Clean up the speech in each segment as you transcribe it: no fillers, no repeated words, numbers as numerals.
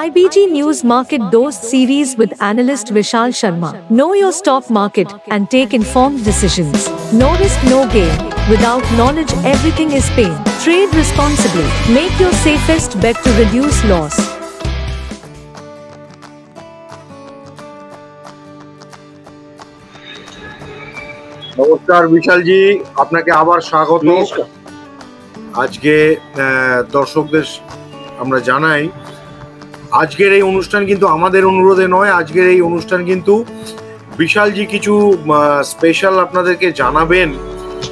IBG News Market Dost series with analyst Vishal Sharma. Know your stock market and take informed decisions. No risk, no gain. Without knowledge, everything is pain. Trade responsibly. Make your safest bet to reduce loss. নমস্কার বিশাল জি, আপনাকে আবার স্বাগত। আজকে দর্শকদের আমরা জানাই আজকের এই অনুষ্ঠান কিন্তু আমাদের অনুরোধে নয়, আজকের এই অনুষ্ঠান কিন্তু বিশালজি কিছু স্পেশাল আপনাদেরকে জানাবেন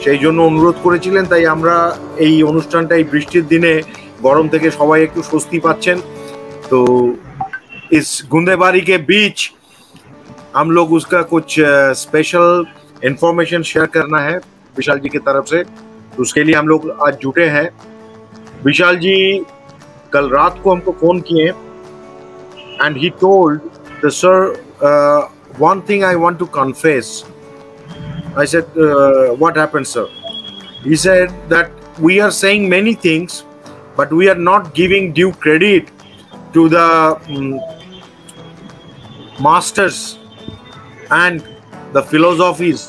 সেই জন্য অনুরোধ করেছিলেন। তাই আমরা এই অনুষ্ঠানটা এই বৃষ্টির দিনে গরম থেকে সবাই একটু স্বস্তি পাচ্ছেন। তো इस गुंदेबारी के बीच हम लोग उसका कुछ स्पेशल इंफॉर्मेशन शेयर करना है विशाल जी की तरफ से, तो उसके लिए हम लोग आज जुटे हैं। विशाल जी कल रात को हमको फोन किए and he told the sir one thing I want to confess. I said what happened sir? He said that we are saying many things but we are not giving due credit to the masters and the philosophies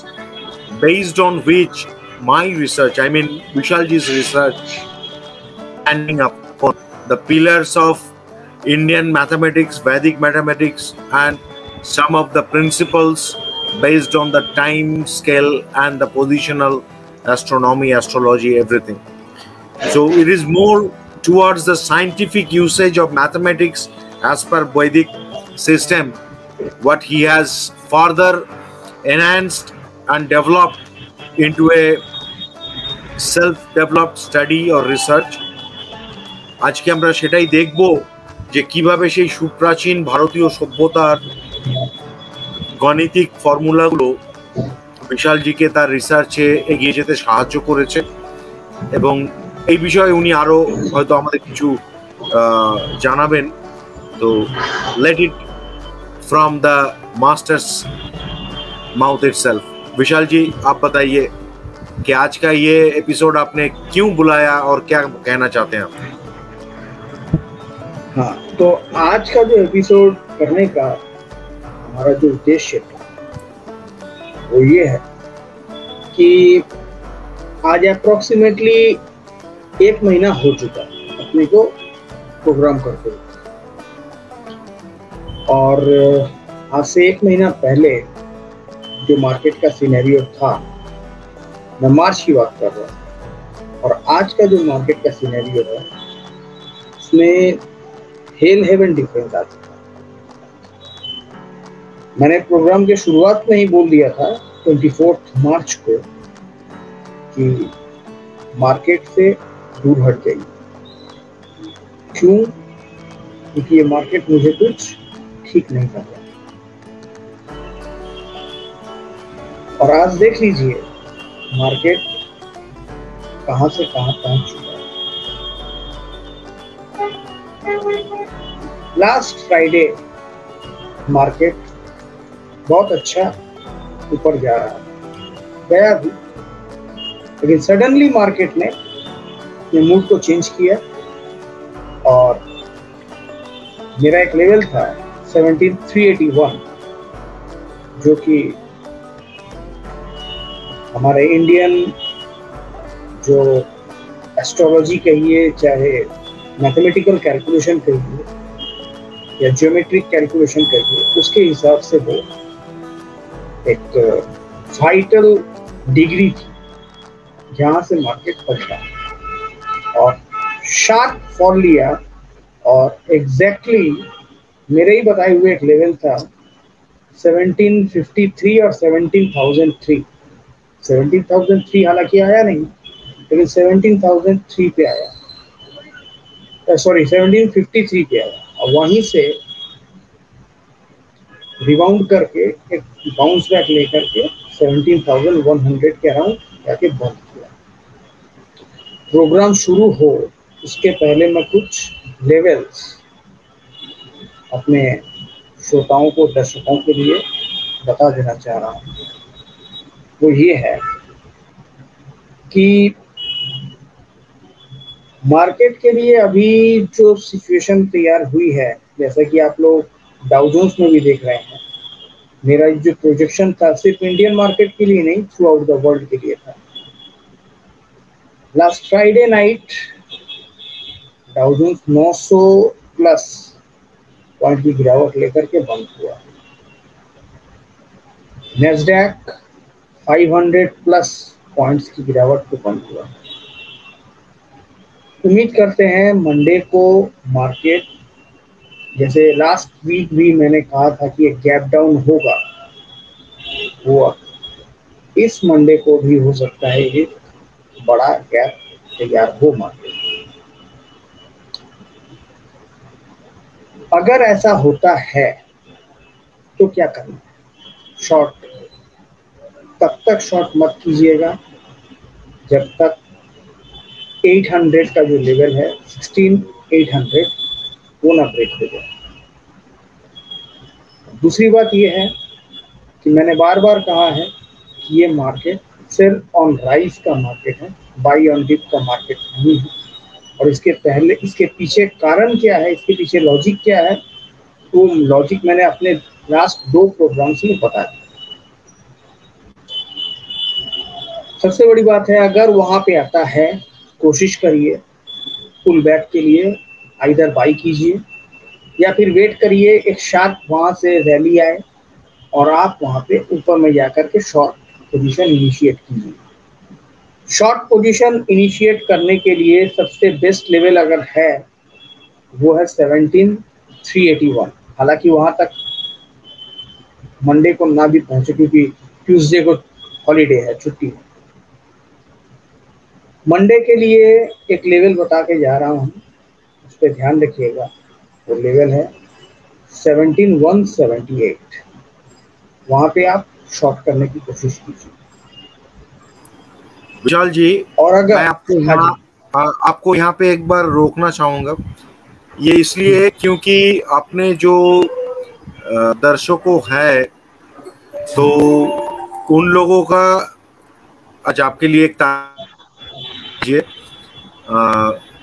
based on which my research, I mean Vishalji's research, standing up for the pillars of Indian mathematics, Vedic mathematics, and some of the principles based on the time scale and the positional astronomy, astrology, everything. So it is more towards the scientific usage of mathematics as per Vedic system, what he has further enhanced and developed into a self-developed study or research. আজকে আমরা সেটাই দেখব যে কিভাবে সেই সুপ্রাচীন ভারতীয় সভ্যতার গণিতিক ফর্মুলাগুলো বিশালজিকে তার রিসার্চে এগিয়ে যেতে সাহায্য করেছে, এবং এই বিষয়ে উনি আরো হয়তো আমাদের কিছু জানাবেন। तो let it from the master's mouth itself. विशाल जी आप बताइए कि आज का ये एपिसोड आपने क्यों बुलाया और क्या कहना चाहते हैं आप? हाँ, तो आज का जो एपिसोड करने का हमारा जो उद्देश्य था वो ये है कि आज अप्रोक्सीमेटली 1 महीना हो चुका है अपने को प्रोग्राम करते हुए, और आज से 1 महीना पहले जो मार्केट का सिनेरियो था, मैं मार्च की बात कर रहा हूँ, और आज का जो मार्केट का सिनेरियो है उसमें हेल हेवन डिफरेंस आ चुका है। मैंने प्रोग्राम के शुरुआत में ही बोल दिया था 24 मार्च को कि मार्केट से दूर हट जाइए। क्यों? क्योंकि ये मार्केट मुझे कुछ ठीक नहीं कर रहा। और आज देख लीजिए मार्केट कहां से कहां पहुंच चुका है। लास्ट फ्राइडे मार्केट बहुत अच्छा ऊपर जा रहा है, गया भी, लेकिन सडनली मार्केट ने मूड को चेंज किया और मेरा एक लेवल था 17,381 जो कि हमारे इंडियन जो एस्ट्रोलॉजी कहिए, चाहे मैथमेटिकल कैलकुलेशन कहिए या ज्योमेट्रिक कैलकुलेशन कहिए, उसके हिसाब से वो एक वाइटल डिग्री थी जहाँ से मार्केट पलटा और शार्प फॉल लिया, और एग्जैक्टली मेरे ही बताए हुए एक लेवल था 1753 और 17,003। 17,003 हालांकि आया नहीं, लेकिन 17,003 पे आया, सॉरी 1753 पे आया, और वहीं से रिबाउंड करके एक बाउंस बैक लेकर के 17,100 के अराउंड जाके बंद किया। प्रोग्राम शुरू हो उसके पहले मैं कुछ लेवल्स अपने श्रोताओं को, दर्शकों के लिए बता देना चाह रहा हूँ। वो ये है कि मार्केट के लिए अभी जो सिचुएशन तैयार हुई है जैसा कि आप लोग डाउ जोन्स में भी देख रहे हैं, मेरा जो प्रोजेक्शन था सिर्फ इंडियन मार्केट के लिए नहीं, थ्रू आउट द वर्ल्ड के लिए था। Last Friday night Dow Jones 900 plus point की गिरावट लेकर के बंद हुआ। नेस्डैक 500 प्लस पॉइंट्स की गिरावट पे बंद हुआ। उम्मीद करते हैं मंडे को मार्केट, जैसे लास्ट वीक भी मैंने कहा था कि एक गैप डाउन होगा, हुआ। इस मंडे को भी हो सकता है एक बड़ा गैप तैयार हो मार्केट। अगर ऐसा होता है तो क्या करना है? शॉर्ट तब तक शॉर्ट मत कीजिएगा जब तक 800 का जो लेवल है 16800 वो ना ब्रेक हो जाए। दूसरी बात ये है कि मैंने बार बार कहा है कि ये मार्केट सिर्फ ऑन राइज का मार्केट है, बाई ऑन डिप का मार्केट नहीं है। और इसके पीछे कारण क्या है, इसके पीछे लॉजिक क्या है, तो लॉजिक मैंने अपने लास्ट 2 प्रोग्राम्स में बताया। सबसे बड़ी बात है, अगर वहां पे आता है कोशिश करिए पुल बैक के लिए, आइदर बाई कीजिए या फिर वेट करिए एक शार्प वहां से रैली आए और आप वहां पे ऊपर में जाकर के शॉर्ट पोजीशन इनिशिएट कीजिए। शॉर्ट पोजीशन इनिशिएट करने के लिए सबसे बेस्ट लेवल अगर है वो है 17381। हालांकि वहां तक मंडे को ना भी पहुंचे क्योंकि ट्यूसडे को हॉलीडे है, छुट्टी है। मंडे के लिए एक लेवल बता के जा रहा हूँ, उस पर ध्यान रखिएगा। वो लेवल है 17178। वहां पे आप शॉर्ट करने की कोशिश कीजिए। विशाल जी, और अगर मैं आपको यहाँ पे एक बार रोकना चाहूंगा। ये इसलिए क्योंकि अपने जो दर्शकों है तो उन लोगों का आज आपके लिए एक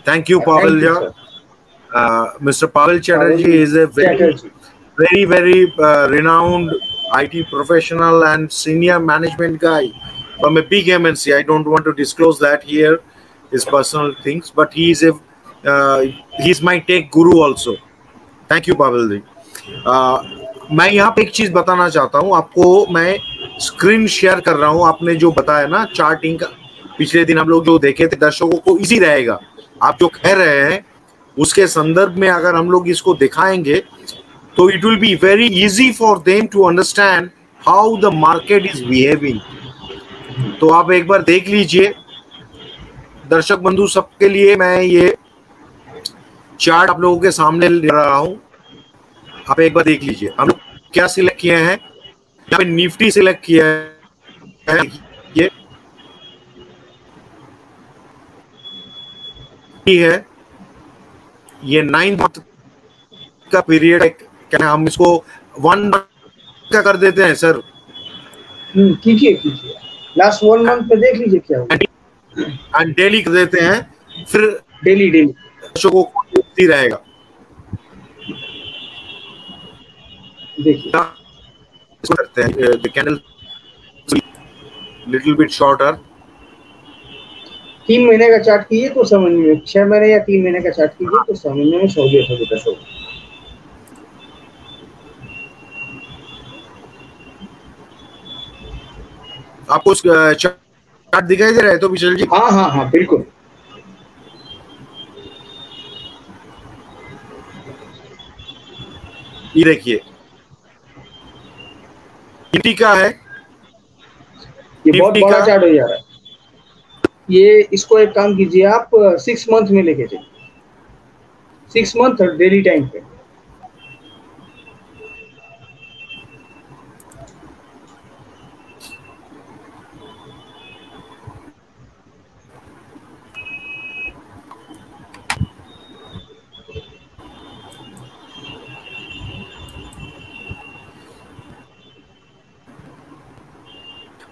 thank you, Pavel. Mr. Pavel Chatterjee is a very renowned IT professional and senior management guy from a big MNC. I don't want to disclose that here, his personal things, but he's my tech guru also. Thank you, Pavel ji. मैं यहाँ पे एक चीज बताना चाहता हूँ आपको। मैं स्क्रीन शेयर कर रहा हूँ। आपने जो बताया ना चार्टिंग का, पिछले दिन हम लोग जो देखे थे, दर्शकों को इजी रहेगा। आप जो कह रहे हैं उसके संदर्भ में अगर हम लोग इसको दिखाएंगे तो it will be very easy for them to understand how the market is behaving. तो आप एक बार देख लीजिए, दर्शक बंधु सबके लिए मैं ये चार्ट आप लोगों के सामने ले रहा हूं। आप एक बार देख लीजिए हम लोग क्या सिलेक्ट किए हैं। यहाँ पे निफ्टी सिलेक्ट किया है, ये है, ये 9 मंथ का पीरियड है। क्या हम इसको 1 का कर देते हैं सर? कीजिए लास्ट 1 मंथ पे देख लीजिए क्या होगा। एंड डेली कर देते हैं, फिर डेली दर्शकों को दिखती रहेगा। देखिए करते हैं the candle little bit shorter. 3 महीने का चार्ट कीजिए तो समझने में, 6 महीने या 3 महीने का चार्ट कीजिए तो समझने में सहूलियत होगी दर्शकों। आपको चार्ट दिखाई दे रहा है तो विशाल जी? हाँ बिल्कुल। ये देखिए निफ्टी का है, ये बहुत बड़ा चार्ट हो जा रहा है। ये इसको एक काम कीजिए आप 6 मंथ में लेके चलिए, 6 मंथ डेली टाइम पे।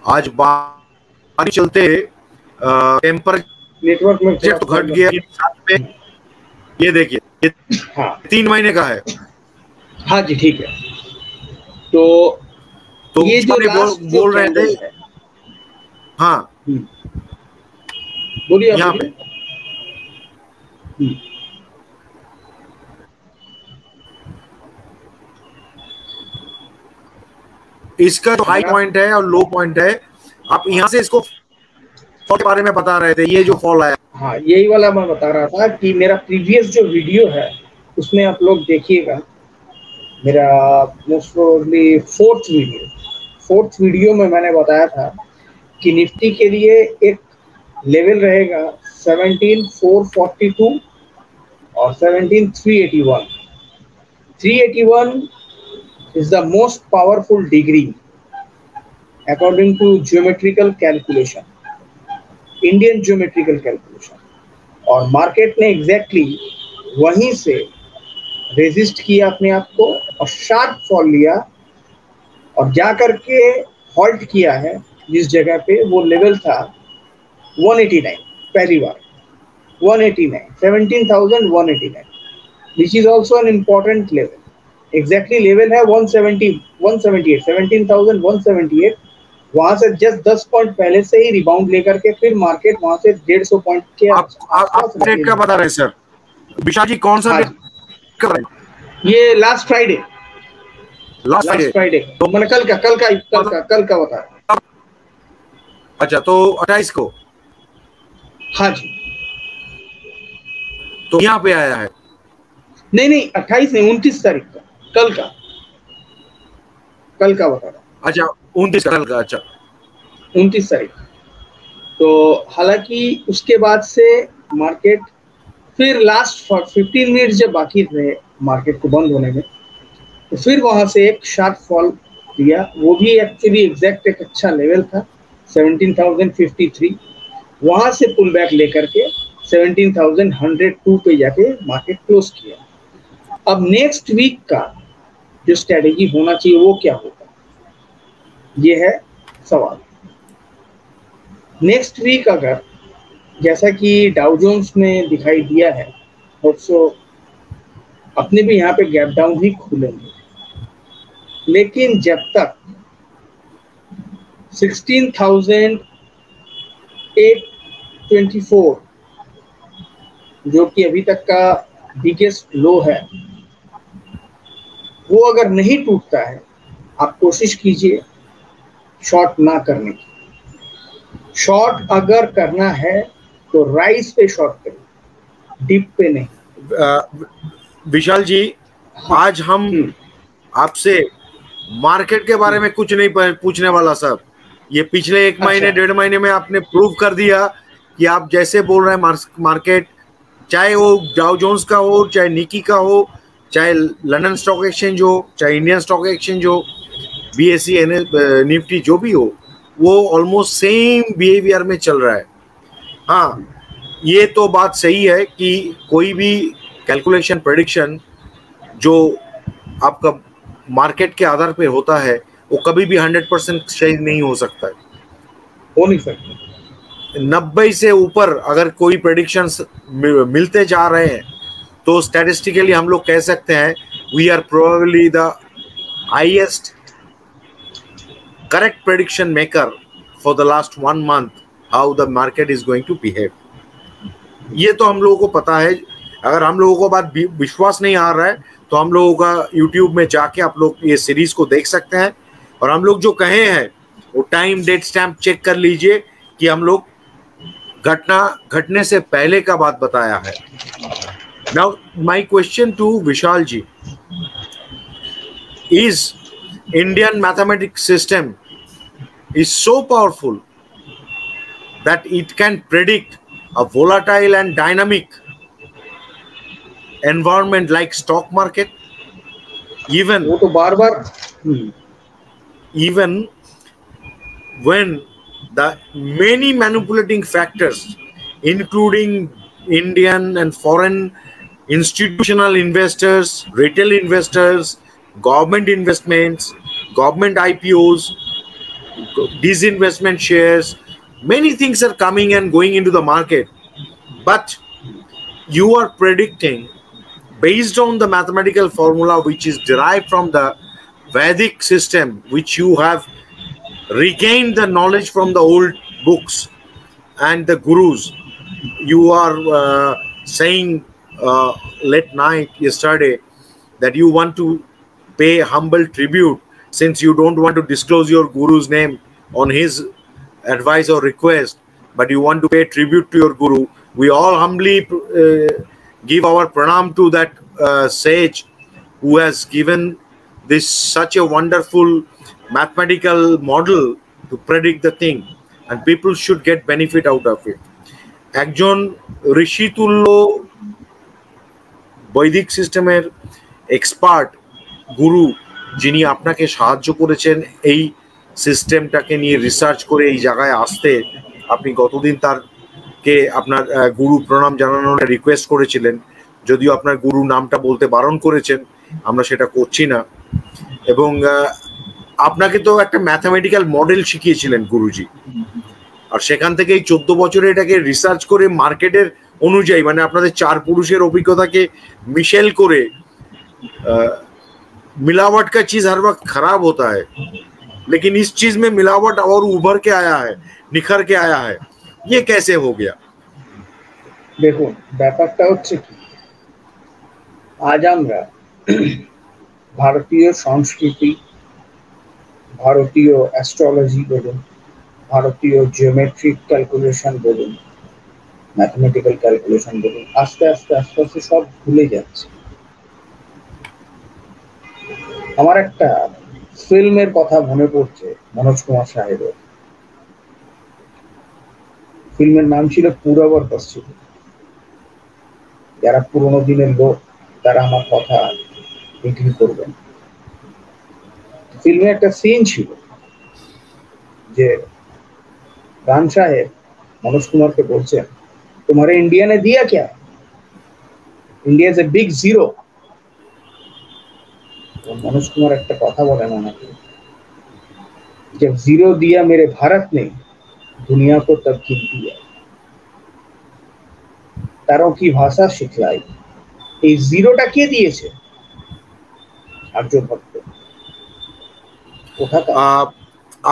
आज बारिश चलते टेम्परेचर नेटवर्क में तो घट गया। ये देखिए, ये 3 महीने का है। हाँ जी ठीक है। तो ये जो बोल रहे थे, हाँ बोलिए आप, यहाँ पे इसका तो हाई पॉइंट है और लो पॉइंट है। आप यहाँ से इसको फॉल के बारे में बता रहे थे, ये जो फॉल आया। हाँ यही वाला मैं बता रहा था कि मेरा प्रीवियस जो वीडियो है उसमें आप लोग देखिएगा, मेरा मोस्ट प्रोबेबली फोर्थ वीडियो में मैंने बताया था कि निफ्टी के लिए एक लेवल रहेगा 17,442 और 17,381। 381 is the most powerful degree according to geometrical calculation, Indian geometrical calculation, और मार्केट ने एग्जैक्टली वहीं से रेजिस्ट किया अपने आप को और शार्प फॉल लिया और जा करके हॉल्ट किया है जिस जगह पे वो लेवल था 189, पहली बार 189, 17,189, which is also an important level. Exactly level है 178, 17,178। वहां से जस्ट 10 पॉइंट पहले से ही रिबाउंड लेकर के फिर मार्केट वहां से 150 पॉइंट के आप डेट का बता रहे हैं सर विशाल जी, कौन सा डेट कर रहे हैं? ये लास्ट फ्राइडे तो मैंने कल का बता रहा। अच्छा, तो 28 को? हाँ जी। तो यहाँ पे आया है? नहीं 28 नहीं, 29 तारीख का, कल का बता रहा। अच्छा 29 कल का, अच्छा 29 तारीख। तो हालांकि उसके बाद से मार्केट फिर लास्ट 15 मिनट जब बाकी रहे मार्केट को बंद होने में, तो फिर वहां से एक शार्प फॉल दिया। वो भी एक्चुअली एग्जैक्ट एक अच्छा लेवल था 17,053। वहां से पुल बैक लेकर के 17,102 पे जाके मार्केट क्लोज किया। अब नेक्स्ट वीक का जो स्ट्रेटेजी होना चाहिए वो क्या होगा, ये है सवाल। नेक्स्ट वीक अगर जैसा कि डाउ जोन्स में दिखाई दिया है, और अपने भी यहाँ पे गैप डाउन ही खुलेंगे, लेकिन जब तक 16,824 जो कि अभी तक का बिगेस्ट लो है, वो अगर नहीं टूटता है, आप कोशिश कीजिए शॉर्ट ना करने की। शॉर्ट अगर करना है तो राइस पे शॉर्ट करें, डिप पे नहीं। विशाल जी, आज हम आपसे मार्केट के बारे में कुछ नहीं पूछने वाला साहब। ये पिछले एक महीने डेढ़ महीने में आपने प्रूव कर दिया कि आप जैसे बोल रहे हैं मार्केट, चाहे वो डाउ जोन्स का हो, चाहे निकी का हो, चाहे लंदन स्टॉक एक्सचेंज हो, चाहे इंडियन स्टॉक एक्सचेंज हो, BSE निफ्टी जो भी हो, वो ऑलमोस्ट सेम बिहेवियर में चल रहा है। हाँ, ये तो बात सही है कि कोई भी कैलकुलेशन प्रेडिक्शन जो आपका मार्केट के आधार पर होता है वो कभी भी 100% सही नहीं हो सकता है, हो नहीं सकता। 90 से ऊपर अगर कोई प्रेडिक्शंस मिलते जा रहे हैं तो स्टैटिस्टिकली हम लोग कह सकते हैं we are probably the highest correct prediction maker for the last 1 month how the market is going to behave. ये तो हम लोगों को पता है। अगर हम लोगों को बात विश्वास नहीं आ रहा है तो हम लोगों का यूट्यूब में जाके आप लोग ये सीरीज को देख सकते हैं, और हम लोग जो कहे हैं वो टाइम डेट स्टैम्प चेक कर लीजिए कि हम लोग घटना घटने से पहले का बात बताया है। Now my question to Vishal ji is, Indian mathematics system is so powerful that it can predict a volatile and dynamic environment like stock market, even वो तो बार-बार even when the many manipulating factors including Indian and foreign institutional investors, retail investors, government investments, government IPOs, disinvestment shares, many things are coming and going into the market, but you are predicting based on the mathematical formula which is derived from the Vedic system, which you have regained the knowledge from the old books and the gurus. You are saying late night yesterday that you want to pay humble tribute, since you don't want to disclose your guru's name on his advice or request, but you want to pay tribute to your guru. We all humbly give our pranam to that sage who has given this such a wonderful mathematical model to predict the thing, and people should get benefit out of it. একজন ঋষিতুল্য বৈদিক সিস্টেমের expert গুরু, যিনি আপনাকে সাহায্য করেছেন এই সিস্টেমটাকে নিয়ে রিসার্চ করে এই জায়গায় আসতে, আপনি গতদিন তারকে আপনার গুরু প্রণাম জানানোর রিকোয়েস্ট করেছিলেন, যদিও আপনার গুরু নামটা বলতে বারণ করেছেন, আমরা সেটা করছি না। এবং আপনাকে তো একটা ম্যাথামেটিক্যাল মডেল শিখিয়েছিলেন গুরুজি, আর সেখান থেকে এই 14 বছরে এটাকে রিসার্চ করে মার্কেটের অনুযায়ী, মানে আপনাদের 4 পুরুষের অভিজ্ঞতাকে मिशेल करे मिलावट का चीज हर वक्त खराब होता है, लेकिन इस चीज में मिलावट और उभर के आया है, निखर के आया है, ये कैसे हो गया? देखो ব্যাপারটা হচ্ছে কি, আজ আমরা ভারতীয় সংস্কৃতি, ভারতীয় অ্যাস্ট্রোলজি বলুন, ভারতীয় জিওমেট্রিক ক্যালকুলেশন বলুন, ম্যাথমেটিক্যাল ক্যালকুলেশন বলুন, আস্তে আস্তে আস্তে আস্তে সব ভুলে যাচ্ছে। আমার একটা ফিল্মের কথা মনে পড়ছে, মনোজ কুমার সাহেবের ফিল্মের নাম ছিল পূরব আর পশ্চিম। যারা পুরোনো দিনের লোক তারা আমার কথা এগ্রি করবেন। ফিল্মে একটা সিন ছিল যে রাম সাহেব मनोज कुमार के बोलते हैं, तुम्हारे इंडिया ने दिया क्या? India is a big zero. तो मनोज कुमार एक कथा बोले उन्होंने, जब जीरो दिया मेरे भारत ने, दुनिया को तब कीन दिया, तारों की भाषा सिखलाई। ये जीरोटा के दिए अर्जुन भक्त।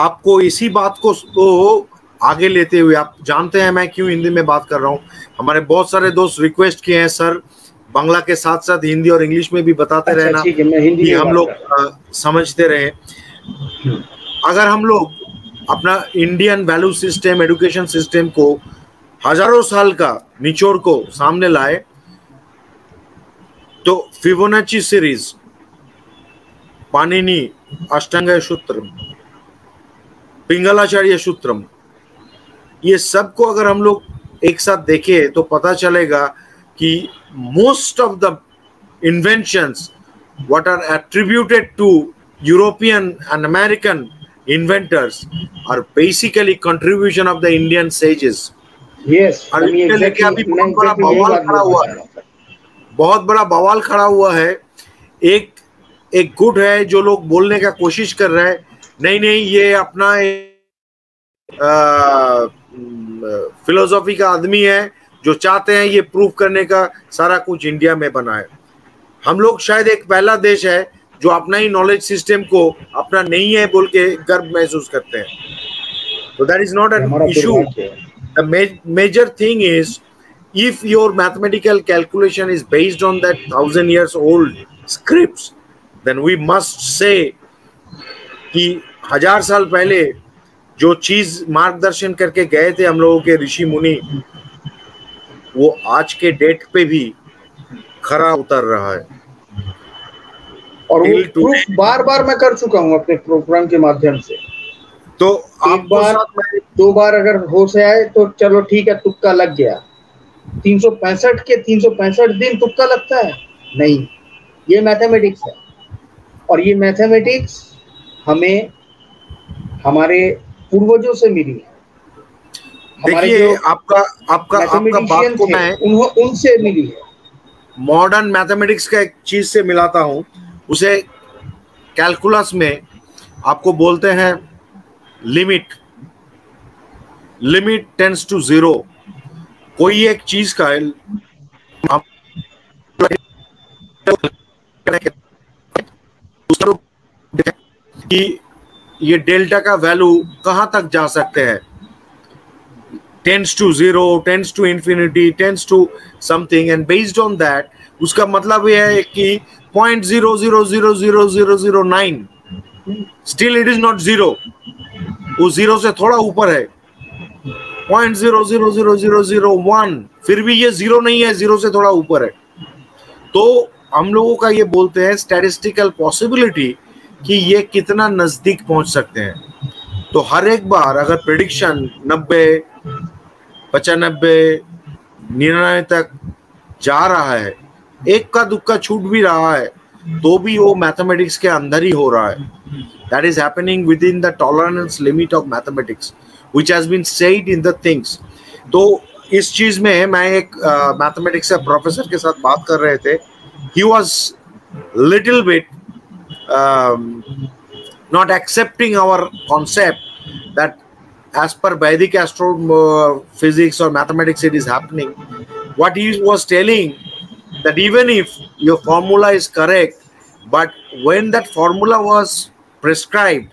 आपको इसी बात को तो आगे लेते हुए, आप जानते हैं मैं क्यों हिंदी में बात कर रहा हूँ, हमारे बहुत सारे दोस्त रिक्वेस्ट किए हैं सर बांग्ला के साथ साथ हिंदी और इंग्लिश में भी बताते रहना कि हम लोग समझते रहे। अगर हम लोग अपना Indian value system, education system को हजारों साल का निचोड़ को सामने लाए, तो फिबोनाची सीरीज, पाणिनि अष्टांग सूत्रम, पिंगलाचार्य सूत्रम, ये सब को अगर हम लोग एक साथ देखें तो पता चलेगा कि most of the inventions what are attributed to European and American inventors are basically contribution of the Indian sages. Yes, लेके अभी बहुत बड़ा बवाल खड़ा हुआ है। एक गुट है जो लोग बोलने का कोशिश कर रहे हैं, नहीं ये अपना फिलोसॉफी का आदमी है जो चाहते हैं ये प्रूव करने का सारा कुछ इंडिया में बना है। हम लोग शायद एक पहला देश है जो अपना ही नॉलेज सिस्टम को अपना नहीं है बोल के गर्व महसूस करते हैं। तो that is not an issue. The major thing is if your mathematical calculation is based on that 1000 years old scripts, then we must say कि 1000 साल पहले जो चीज मार्गदर्शन करके गए थे हम लोगों के ऋषि मुनि, वो आज के डेट पे भी खरा उतर रहा है। और वो प्रूफ बार बार मैं कर चुका हूँ अपने प्रोग्राम के माध्यम से। तो एक बार 2 बार अगर हो से आए तो चलो ठीक है, तुक्का लग गया। 365 के 365 दिन तुक्का लगता है? नहीं, ये मैथमेटिक्स है। और ये मैथमेटिक्स हमें हमारे पूर्वजों से मिली है। देखिए आपका बात को मैं उनसे मिली है। मॉडर्न मैथमेटिक्स का एक चीज से मिलाता हूँ, उसे कैलकुलस में आपको बोलते हैं लिमिट टेंड्स टू 0। कोई एक चीज का कि ये डेल्टा का वैल्यू कहां तक जा सकते हैं, tends to 0, tends to infinity, tends to something, and based on that उसका मतलब यह है कि 0.000009 still it is not zero, वो जीरो से थोड़ा ऊपर है, 0.000001 फिर भी ये जीरो नहीं है, जीरो से थोड़ा ऊपर है। तो हम लोगों का ये बोलते हैं स्टैटिस्टिकल पॉसिबिलिटी कि ये कितना नजदीक पहुंच सकते हैं। तो हर एक बार अगर प्रेडिक्शन 90, 95, 99 तक जा रहा है, एक का दुक्का छूट भी रहा है, तो भी वो मैथमेटिक्स के अंदर ही हो रहा है। That is happening within the tolerance limit of mathematics which has been said in the things. तो इस चीज में मैं एक मैथमेटिक्स के प्रोफेसर के साथ बात कर रहे थे, he was little bit not accepting our concept that as per Vedic astrophysics or mathematics it is happening. What he was telling that even if your formula is correct, but when that formula was prescribed,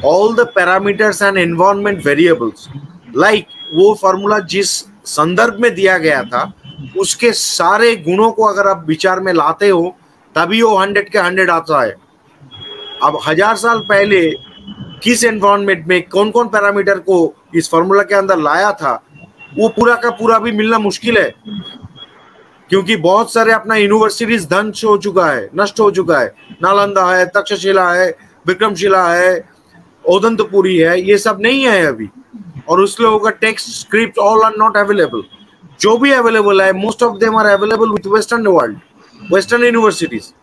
all the parameters and environment variables, like वो formula जिस संदर्भ में दिया गया था उसके सारे गुणों को अगर आप विचार में लाते हो तभी वो 100 के 100 आता है। अब 1000 साल पहले किस एनवायरनमेंट में कौन कौन पैरामीटर को इस फॉर्मूला के अंदर लाया था, वो पूरा का पूरा भी मिलना मुश्किल है, क्योंकि बहुत सारे अपना यूनिवर्सिटीज ध्वंस हो चुका है, नष्ट हो चुका है। नालंदा है, तक्षशिला है, विक्रमशिला है, ओदंतपुरी है, ये सब नहीं है अभी। और उस लोगों का text script all are not available. जो भी अवेलेबल है most of them are available with western world, western universities.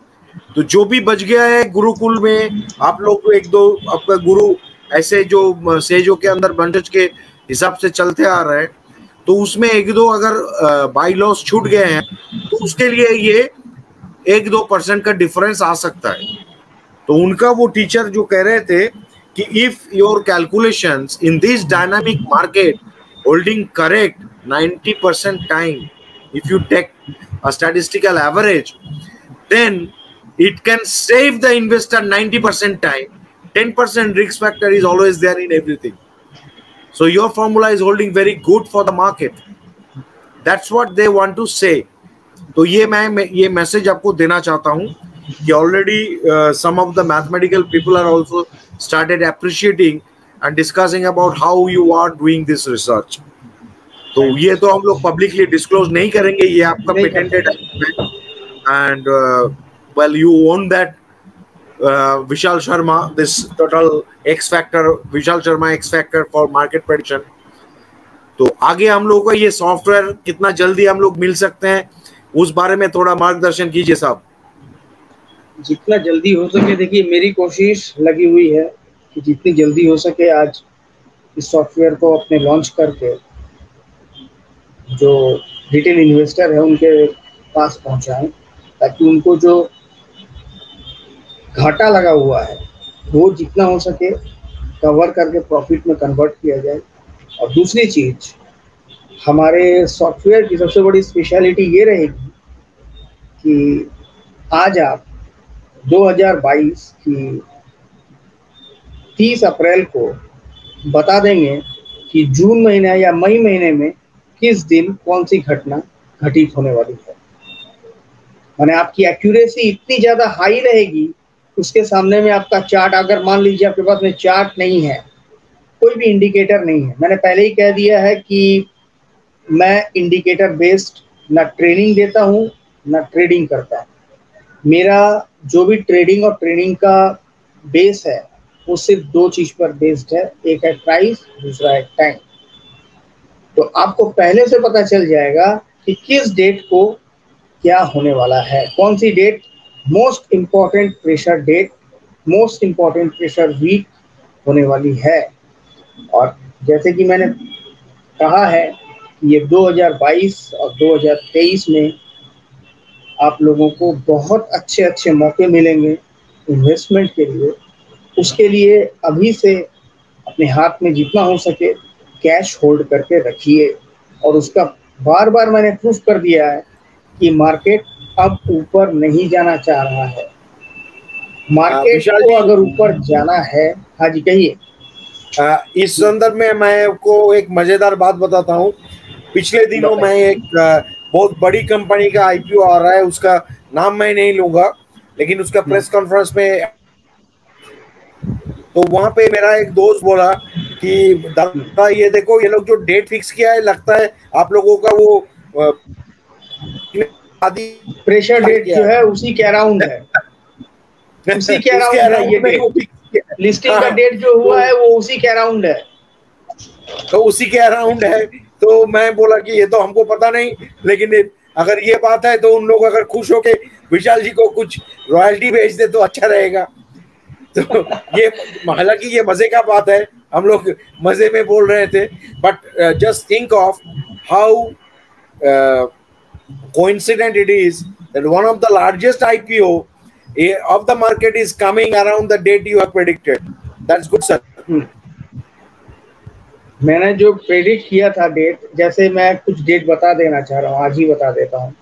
तो जो भी बच गया है गुरुकुल में, आप लोग एक दो आपका गुरु ऐसे जो सेजों के अंदर वंशज के हिसाब से चलते आ रहे हैं, तो उसमें एक दो अगर बाई लॉस छूट गए हैं तो उसके लिए ये 1-2% का डिफरेंस आ सकता है। तो उनका वो टीचर जो कह रहे थे कि if your calculations in this dynamic market holding correct 90% time, if you take a statistical average, then it can save the investor 90% time. 10% risk factor is always there in everything. So your formula is holding very good for the market. That's what they want to say. तो ये message आपको देना चाहता हूँ कि already some of the mathematical people are also started appreciating and discussing about how you are doing this research. तो ये तो हम लोग publicly disclose नहीं करेंगे, ये आपका patented है। And well, you own that Vishal Sharma, this total X factor, Vishal Sharma X factor for market prediction. तो आगे हम लोगों को ये सॉफ्टवेयर कितना जल्दी हम लोग मिल सकते हैं, उस बारे में थोड़ा मार्गदर्शन कीजिए साहब। जितना जल्दी हो सके, देखिए मेरी कोशिश लगी हुई है कि जितनी जल्दी हो सके आज इस सॉफ्टवेयर को अपने लॉन्च करके जो रिटेल इन्वेस्टर है उनके पास पहुंचाएं, ताकि उनको जो घाटा लगा हुआ है वो जितना हो सके कवर करके प्रॉफिट में कन्वर्ट किया जाए। और दूसरी चीज, हमारे सॉफ्टवेयर की सबसे बड़ी स्पेशलिटी ये रहेगी कि आज आप 2022 की 30 अप्रैल को बता देंगे कि जून महीने या मई महीने में किस दिन कौन सी घटना घटित होने वाली है। माने आपकी एक्यूरेसी इतनी ज्यादा हाई रहेगी, उसके सामने में आपका चार्ट, अगर मान लीजिए आपके पास में चार्ट नहीं है, कोई भी इंडिकेटर नहीं है, मैंने पहले ही कह दिया है कि मैं इंडिकेटर बेस्ड ना ट्रेनिंग देता हूँ ना ट्रेडिंग करता हूँ। मेरा जो भी ट्रेडिंग और ट्रेनिंग का बेस है वो सिर्फ 2 चीज पर बेस्ड है, एक है प्राइस, दूसरा है टाइम। तो आपको पहले से पता चल जाएगा कि किस डेट को क्या होने वाला है, कौन सी date most important pressure date, most important pressure week होने वाली है। और जैसे कि मैंने कहा है कि ये 2022 और 2023 में आप लोगों को बहुत अच्छे अच्छे मौके मिलेंगे इन्वेस्टमेंट के लिए। उसके लिए अभी से अपने हाथ में जितना हो सके कैश होल्ड करके रखिए। और उसका बार बार मैंने प्रूफ कर दिया है कि मार्केट अब ऊपर नहीं जाना चाह रहा है। मार्केट विशाल को जी, अगर ऊपर जाना है, हाँ जी कहिए। इस संदर्भ में मैं आपको एक मजेदार बात बताता हूँ। पिछले दिनों मैं एक बहुत बड़ी कंपनी का आईपीओ आ रहा है, उसका नाम मैं नहीं लूंगा, लेकिन उसका प्रेस कॉन्फ्रेंस में, तो वहां पे मेरा एक दोस्त बोला कि दादा ये देखो, ये लोग जो डेट फिक्स किया है, लगता है आप लोगों का वो आदि प्रेशर डेट किया जो है उसी के अराउंड है, उसी के उसके अराउंड है अराउंड ये में वो डेट। फिक्स किया। लिस्टिंग का हाँ, डेट जो हुआ है वो उसी के अराउंड है। तो उसी के अराउंड है। तो मैं बोला कि ये तो हमको पता नहीं, लेकिन अगर ये बात है तो उन लोग अगर खुश होके विशाल जी को कुछ रॉयल्टी भेज दे तो अच्छा रहेगा। तो ये, हालांकि ये मजे का बात है, हम लोग मजे में बोल रहे थे, but just think of how coincident it is that one of the largest IPO of the market is coming around the date you have predicted. That's good, sir. मैंने जो प्रेडिक्ट किया था डेट, जैसे मैं कुछ डेट बता देना चाह रहा हूँ, आज ही बता देता हूँ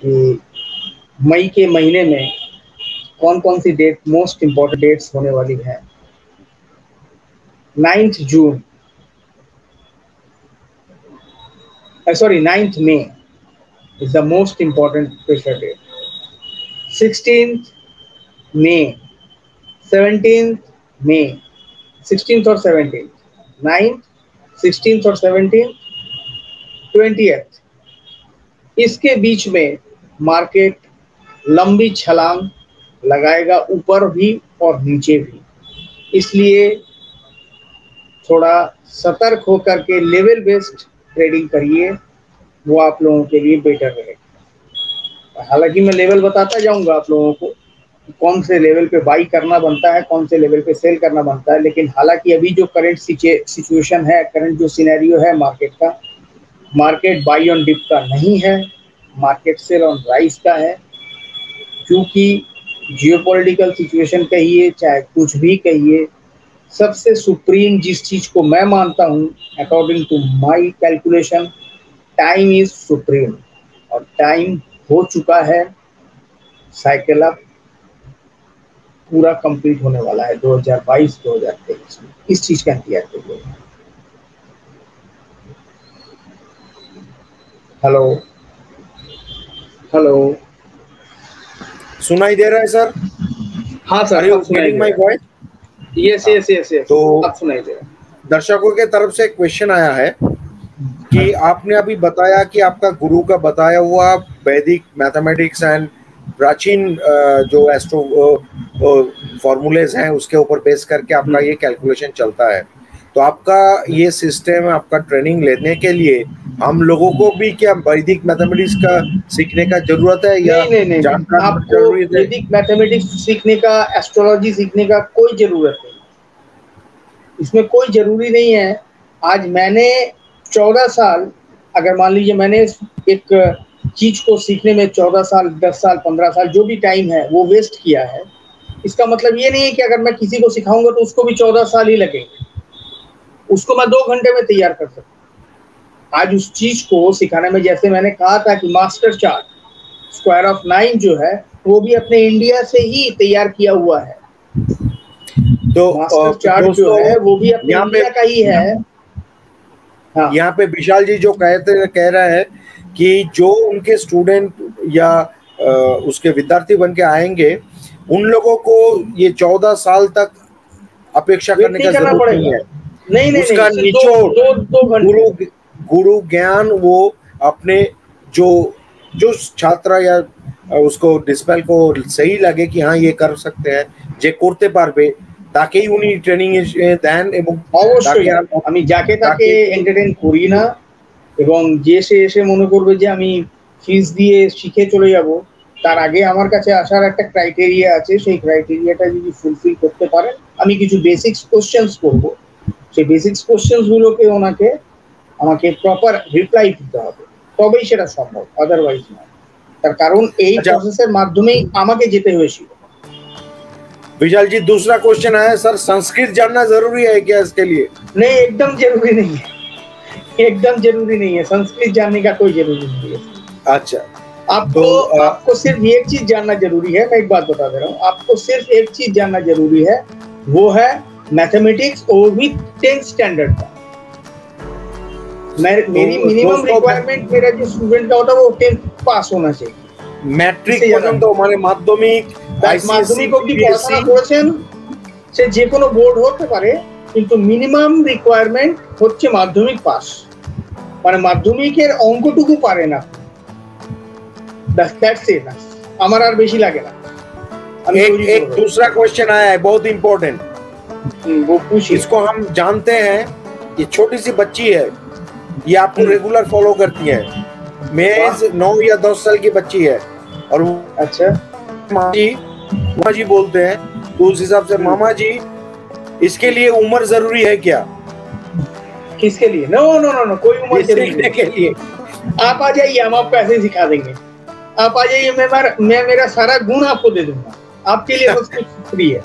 कि मई के महीने में कौन कौन सी डेट मोस्ट इंपॉर्टेंट डेट्स होने वाली है। 9th June, sorry 9th May is the most important pressure date. 16th May, 17th May, 16th और 17th, 9th, 16th और 17th, 20th, इसके बीच में मार्केट लंबी छलांग लगाएगा, ऊपर भी और नीचे भी। इसलिए थोड़ा सतर्क होकर के लेवल बेस्ड ट्रेडिंग करिए, वो आप लोगों के लिए बेटर रहेगा। हालांकि मैं लेवल बताता जाऊंगा आप लोगों को, कौन से लेवल पे बाई करना बनता है, कौन से लेवल पे सेल करना बनता है, लेकिन हालांकि अभी जो करंट सिचुएशन है, करंट जो सिनेरियो है मार्केट का, मार्केट बाई ऑन डिप का नहीं है, मार्केट सेल ऑन राइज का है। क्योंकि जियोपॉलिटिकल सिचुएशन कहिए चाहे कुछ भी कहिए, सबसे सुप्रीम जिस चीज को मैं मानता हूँ, according to my calculation, time is supreme. और टाइम हो चुका है, साइकिल अप पूरा कंप्लीट होने वाला है 2022-2023 में। इस चीज का इंतजार करिए। हेलो हेलो, सुनाई दे रहा है सर? हाँ सर, आप सुनाई दे रहा है। यस यस यस यस, तो आप सुनाई दे रहा है। दर्शकों के तरफ से क्वेश्चन आया है कि आपने अभी बताया कि आपका गुरु का बताया हुआ वैदिक मैथमेटिक्स एंड प्राचीन जो एस्ट्रो फॉर्मूलेज हैं उसके ऊपर बेस करके आपका ये कैलकुलेशन चलता है। तो आपका ये सिस्टम, आपका ट्रेनिंग लेने के लिए हम लोगों को भी क्या वैदिक मैथमेटिक्स का सीखने का जरूरत है या नहीं, आपको वैदिक मैथमेटिक्स सीखने का, एस्ट्रोलॉजी सीखने का कोई जरूरत नहीं, इसमें कोई जरूरी नहीं है। आज मैंने 14 साल, अगर मान लीजिए मैंने एक चीज को सीखने में 14 साल, 10 साल, 15 साल, जो भी टाइम है वो वेस्ट किया है, इसका मतलब ये नहीं है कि अगर मैं किसी को सिखाऊंगा तो उसको भी 14 साल ही लगेंगे। उसको मैं 2 घंटे में तैयार कर सकता हूँ। आज उस चीज को सिखाने में, जैसे मैंने कहा था कि मास्टर चार्ट स्क्वायर ऑफ 9 जो है वो भी अपने इंडिया से ही तैयार किया हुआ है। तो मास्टर चार्ट जो है वो भी अपने इंडिया का ही है। हाँ। यहाँ पे विशाल जी जो कह रहे हैं कि जो उनके स्टूडेंट या उसके विद्यार्थी बन के आएंगे, उन लोगों को ये 14 साल तक अपेक्षा करने का जरूरत नहीं है। नहीं, उसका निचोड़ गुरु ज्ञान वो अपने जो छात्र या उसको डिस्पेल को सही लगे कि हाँ ये कर सकते हैं, जे करते पारबे তাকেই উনি ট্রেনিং দেন এবং অবশ্যই আমি যাকে তাকে এন্টারটেইন করি না, এবং যে সে এসে মনে করবে যে আমি ফিস দিয়ে শিখে চলে যাব, তার আগে আমার কাছে আসার একটা ক্রাইটেরিয়া আছে। সেই ক্রাইটেরিয়াটা যদি ফুলফিল করতে পারেন, আমি কিছু বেসিক্স কোশ্চেন্স করব, সেই বেসিক্স কোশ্চেন্সগুলোকে আমাকে প্রপার রিপ্লাই দিতে হবে, তবেই সেটা সম্ভব, আদারওয়াইজ না। তার কারণ এই প্রসেসের মাধ্যমেই আমাকে যেতে হয়েছিল। विशाल जी, दूसरा क्वेश्चन आया सर, संस्कृत जानना जरूरी है क्या इसके लिए? नहीं, एकदम जरूरी नहीं है, एकदम जरूरी नहीं है, संस्कृत जानने का कोई जरूरी नहीं है। अच्छा, आपको सिर्फ एक चीज जानना जरूरी है, मैं एक बात बता दे रहा हूँ, आपको सिर्फ एक चीज जानना जरूरी है, वो है मैथमेटिक्स और भी 10th स्टैंडर्ड का। मेरी मिनिमम रिक्वायरमेंट मेरा जो स्टूडेंट का होता है वो 10th पास होना चाहिए। मैट्रिक পর্যন্ত মানে মাধ্যমিক মাধ্যমিক অবধি পড়াশোনা করেছেন, সে যে কোনো বোর্ড হতে পারে, কিন্তু মিনিমাম রিকোয়ারমেন্ট হচ্ছে মাধ্যমিক পাস, মানে মাধ্যমিকের অঙ্কটুকু পারে না, that's it। আমার আর বেশি লাগে না। एक दूसरा क्वेश्चन आया है बहुत इम्पोर्टेंट, वो पूछिए। इसको हम जानते हैं, ये छोटी सी बच्ची है, ये आपको रेगुलर फॉलो करती है, मेज 9 या 10 साल की बच्ची है, और अच्छा मामा जी बोलते हैं, तो उस हिसाब से मामा जी इसके लिए उम्र जरूरी है क्या? किसके लिए? नो नो नो नो, कोई उम्र सीखने के लिए आप आ जाइए, हम आपको ऐसे सिखा देंगे। आप आ जाइए, मैं मेरा सारा गुण आपको दे दूंगा, आपके लिए बस कुछ फ्री है।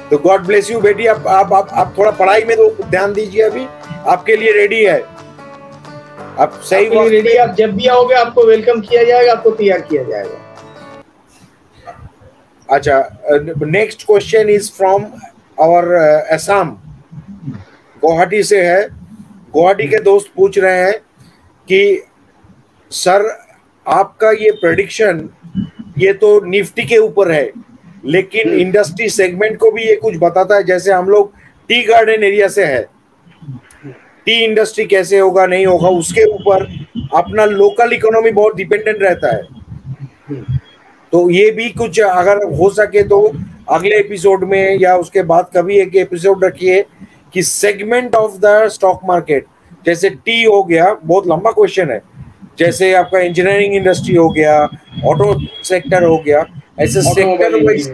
तो गॉड ब्लेस यू बेटी, आप थोड़ा पढ़ाई में तो ध्यान दीजिए, अभी आपके लिए रेडी है, आप सही रेडी, आप जब भी आओगे आपको वेलकम किया जाएगा, आपको तैयार किया जाएगा। अच्छा, next question is from our Assam, Guwahati से है। गुवाहाटी के दोस्त पूछ रहे हैं कि सर आपका ये प्रेडिक्शन, ये तो निफ्टी के ऊपर है, लेकिन इंडस्ट्री सेगमेंट को भी ये कुछ बताता है, जैसे हम लोग टी गार्डन एरिया से है, टी इंडस्ट्री कैसे होगा नहीं होगा उसके ऊपर अपना लोकल इकोनॉमी बहुत डिपेंडेंट रहता है। तो ये भी कुछ अगर हो सके तो अगले एपिसोड में या उसके बाद कभी एक एपिसोड रखिए कि segment of the stock market, जैसे टी हो गया, बहुत लंबा क्वेश्चन है, जैसे आपका इंजीनियरिंग इंडस्ट्री हो गया, ऑटो सेक्टर हो गया, ऐसे सेक्टर वाइज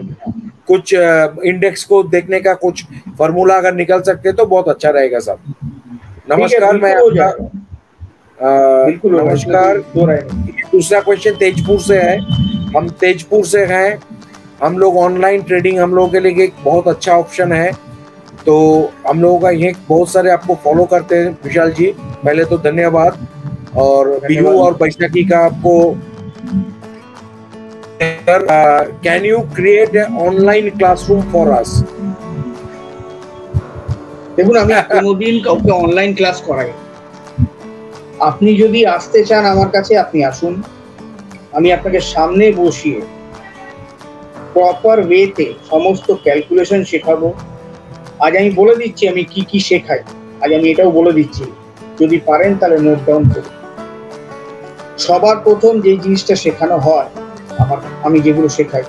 कुछ इंडेक्स को देखने का कुछ फॉर्मूला अगर निकल सकते तो बहुत अच्छा रहेगा साहब। नमस्कार, मैं नमस्कार। दूसरा क्वेश्चन तेजपुर से है, हम तेजपुर से हैं, हम लोग ऑनलाइन ट्रेडिंग हम लोगों के लिए एक बहुत अच्छा ऑप्शन है, तो हम लोगों का ये बहुत सारे आपको फॉलो करते हैं विशाल जी, पहले तो धन्यवाद। और बिहू और बैसाखी का आपको, can you create online classroom for us? দেখুন, আমি কোনোদিন কাউকে অনলাইন ক্লাস করাই, আপনি যদি আসতে চান আমার কাছে আপনি আসুন, আমি আপনাকে সামনে বসিয়ে প্রপার ওয়েতে সমস্ত ক্যালকুলেশন শেখাবো। আজ আমি বলে দিচ্ছি আমি কি কি শেখাই, আজ আমি এটাও বলে দিচ্ছি, যদি পারেন তাহলে নোট ডাউন করুন। সবার প্রথম যে জিনিসটা শেখানো হয় আমি যেগুলো শেখাই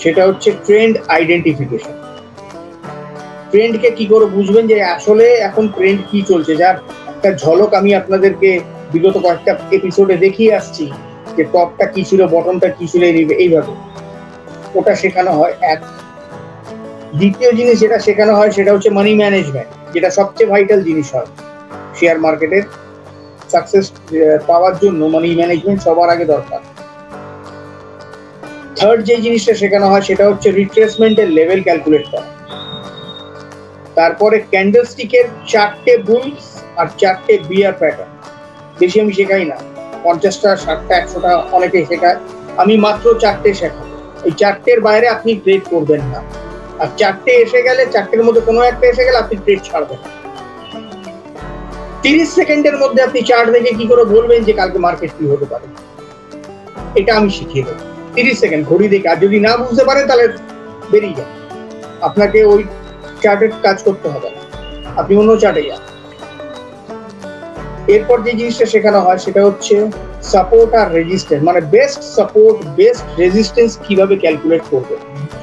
সেটা হচ্ছে ট্রেন্ড আইডেন্টিফিকেশন। ট্রেন্ডকে কি করে বুঝবেন যে আসলে এখন ট্রেন্ড কি চলছে, যার একটা ঝলক আমি আপনাদেরকে বিগত কয়েকটা এপিসোডে দেখিয়ে আসছি, যে টপটা কি ছিল, বটমটা কি ছিল, এইভাবে ওটা শেখানো হয় এক। দ্বিতীয় জিনিস যেটা শেখানো হয় সেটা হচ্ছে মানি ম্যানেজমেন্ট, যেটা সবচেয়ে ভাইটাল জিনিস হয় শেয়ার মার্কেটের সাকসেস পাওয়ার জন্য। মানি ম্যানেজমেন্ট সবার আগে দরকার। থার্ড যে জিনিসটা শেখানো হয় সেটা হচ্ছে রিট্রেসমেন্টের লেভেল ক্যালকুলেট করা। তারপরে ক্যান্ডেলস্টিকের 4টে বুলস আর 4টে বিয়ার প্যাটার্ন। বেশি আমি শেখাই না, 50টা 60টা 100টা অনেকেই শেখায়, আমি মাত্র 4টে শেখাবো। এই 4টের বাইরে আপনি ট্রেড করবেন না, আর 4টে এসে গেলে, 4টের মধ্যে কোনো একটা এসে গেলে আপনি ট্রেড ছাড়বেন। 30 সেকেন্ডের মধ্যে আপনি চার্ট দেখে কি করে বলবেন যে কালকে মার্কেট কি হতে পারে, এটা আমি শিখিয়ে দেবো। 30 সেকেন্ড ঘড়ি দেখে, আর যদি না বুঝতে পারেন তাহলে বেরিয়ে যান, আপনাকে ওই চার্টের কাজ করতে হবে না, আপনি অন্য চার্টে যান। এরপর যে জিনিসটা শেখানো হয় সেটা হচ্ছে সাপোর্ট আর রেজিস্ট্যান্স, মানে বেস্ট সাপোর্ট বেস্ট রেজিস্ট্যান্স কিভাবে ক্যালকুলেট করবে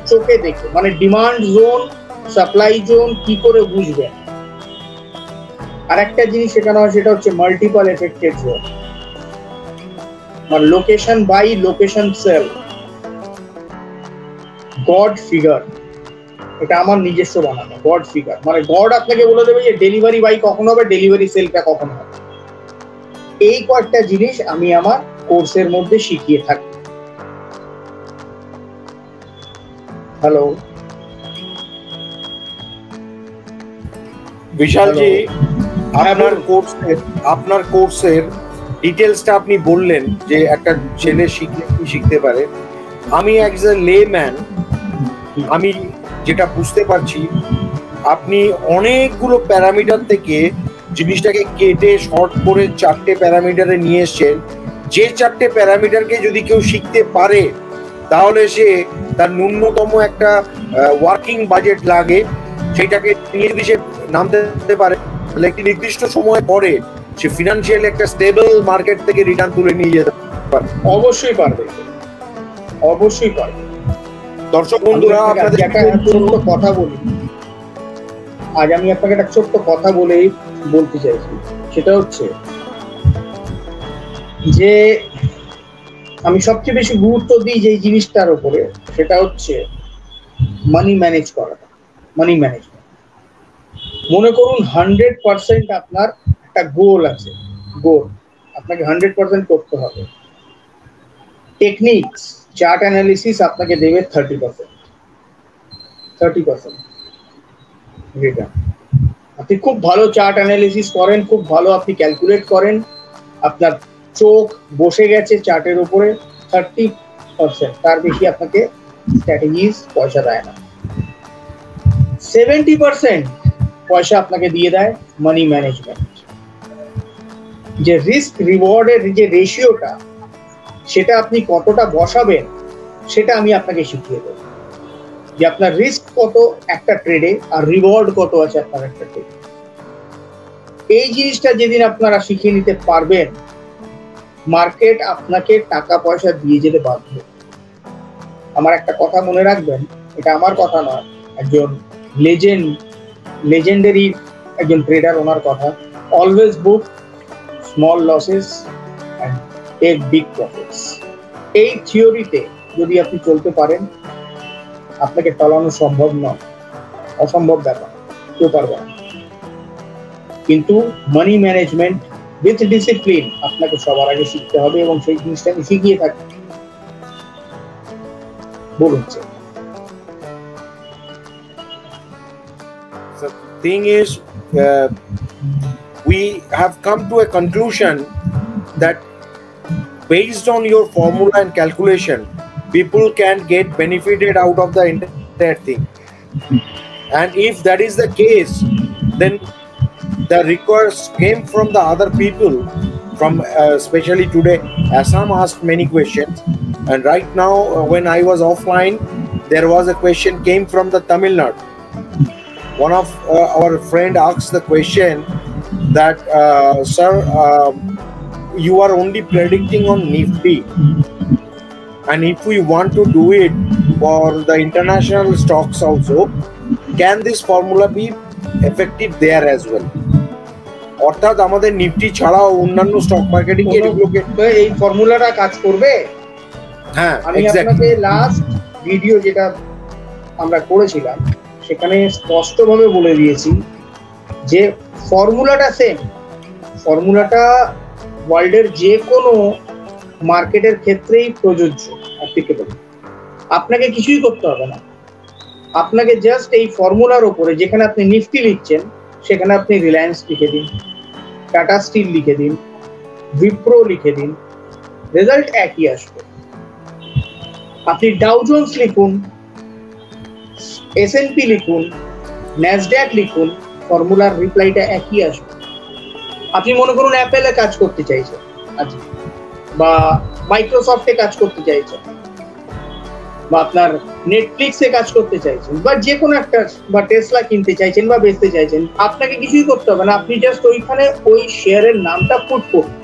চোখে দেখে, মানে ডিমান্ড জোন সাপ্লাই জোন কি করে বুঝবেন। আর একটা জিনিস শেখানো হয় সেটা হচ্ছে মাল্টিপল এফেক্টেড জোন, মানে লোকেশন বাই লোকেশন সেল, গড ফিগার, এটা আমার নিজস্ব বানানো গড ফিগার, মানে গড আপনাকে বলে দেবে যে ডেলিভারি বাই কখন হবে, ডেলিভারি সেলটা কখন হবে। এই কয়েকটা জিনিস আমি আমার কোর্সের মধ্যে শিখিয়ে থাকি। হ্যালো विशाल जी, আপনার কোর্সের ডিটেলসটা আপনি বললেন যে একটা ছেলে শিখলে কি শিখতে পারে, আমি অ্যাজ এ লেম্যান আমি যেটা বুঝতে পারছি, আপনি অনেকগুলো প্যারামিটার থেকে জিনিসটাকে কেটে শর্ট করে 4টে প্যারামিটারে নিয়ে এসছেন। যে 4টে প্যারামিটারকে যদি কেউ শিখতে পারে তাহলে সে তার ন্যূনতম একটা ওয়ার্কিং বাজেট লাগে, সেটাকে নিয়ে যদি সে নামতে পারে তাহলে একটি নির্দিষ্ট সময় পরে সে ফিনান্সিয়ালি একটা স্টেবল মার্কেট থেকে রিটার্ন তুলে নিয়ে যেতে পারে। অবশ্যই পারবে, অবশ্যই পারবে। দর্শক বন্ধুরা, আপনাদের একটা ছোট্ট কথা বলি, আজ আমি আপনাকে একটা ছোট্ট কথা বলেই বলতে চাইছি, সেটা হচ্ছে যে আমি সবচেয়ে বেশি গুরুত্ব দিই যে জিনিসটার উপরে, সেটা হচ্ছে মানি ম্যানেজ করা। মানি ম্যানেজমেন্ট, মনে করুন 100% আপনার একটা গোল আছে, গোল আপনাকে 100% করতে হবে। টেকনিক্স, চার্ট অ্যানালিসিস আপনাকে দেবে 30% রিটার্ন। আপনি খুব ভালো চার্ট অ্যানালিসিস করেন, খুব ভালো আপনি ক্যালকুলেট করেন, আপনার চোখ বসে গেছে চার্টের উপরে, 30%, তার বেশি আপনাকে স্ট্র্যাটেজিস পয়সা দেয় না। 70% পয়সা আপনাকে দিয়ে দেয় মানি ম্যানেজমেন্ট। যে রিস্ক রিওয়ার্ডের যে রেশিওটা, সেটা আপনি কতটা বসাবেন সেটা আমি আপনাকে শিখিয়ে দেবো, যে আপনার রিস্ক কত একটা ট্রেডে আর রিওয়ার্ড কত আছে আপনার একটা ট্রেডে। এই জিনিসটা যেদিন আপনারা শিখিয়ে নিতে পারবেন, মার্কেট আপনাকে টাকা পয়সা দিয়ে যেতে বাধ্য। আমার একটা কথা মনে রাখবেন, এটা আমার কথা নয়, একজন লেজেন্ডারি একজন ট্রেডার, ওনার কথা, always book small losses and take big profits. এই থিওরিতে যদি আপনি চলতে পারেন, আপনাকে টলানো সম্ভব নয়, অসম্ভব ব্যাপার, কেউ পারবে না। কিন্তু মানি ম্যানেজমেন্ট উইথ ডিসিপ্লিন আপনাকে সবার আগে শিখতে হবে, এবং সেই জিনিসটা আমি শিখিয়ে থাকি। বলুন sir. The thing is, we have come to a conclusion that based on your formula and calculation, people can get benefited out of the entire thing. And if that is the case, then the request came from the other people, from especially today, Assam asked many questions, and right now when I was offline, there was a question came from the Tamil Nadu. One of our friend asked the question that, sir, you are only predicting on Nifty, and if we want to do it for the international stocks also, can this formula be effective there as well? অর্থাৎ আমাদের Nifty ছাড়াও অন্যান্য stock marketing এই ফর্মুলাটা কাজ করবে? হ্যাঁ, আমি আপনাকে লাস্ট ভিডিও যেটা আমরা করেছিলাম সেখানে স্পষ্টভাবে বলে দিয়েছি যে ফর্মুলাটা সেম, ফর্মুলাটা ওয়ার্ল্ডের যে কোনো মার্কেটের ক্ষেত্রেই প্রযোজ্য, অ্যাপ্লিকেবল। আপনাকে কিছুই করতে হবে না, আপনাকে জাস্ট এই ফর্মুলার উপরে যেখানে আপনি নিফটি লিখছেন সেখানে আপনি রিলায়েন্স লিখে দিন, টাটা স্টিল লিখে দিন, উইপ্রো লিখে দিন, রেজাল্ট একই আসবে। আপনি ডাউ জোন্স লিখুন, S&P লিখুন, ন্যাসড্যাক লিখুন, ফর্মুলার রিপ্লাইটা একই আসবে। আপনি মনে করুন অ্যাপেলে কাজ করতে চাইছেন আজকে, বা মাইক্রোসফটে কাজ করতে চাইছেন, বা আপনার নেটফ্লিক্সে কাজ করতে চাইছেন, বা যে কোনো একটা, বা টেসলা কিনতে চাইছেন বা বেচতে চাইছেন, আপনাকে কিছুই করতে হবে না। আপনি জাস্ট ওইখানে ওই শেয়ারের নামটা পুট করুন,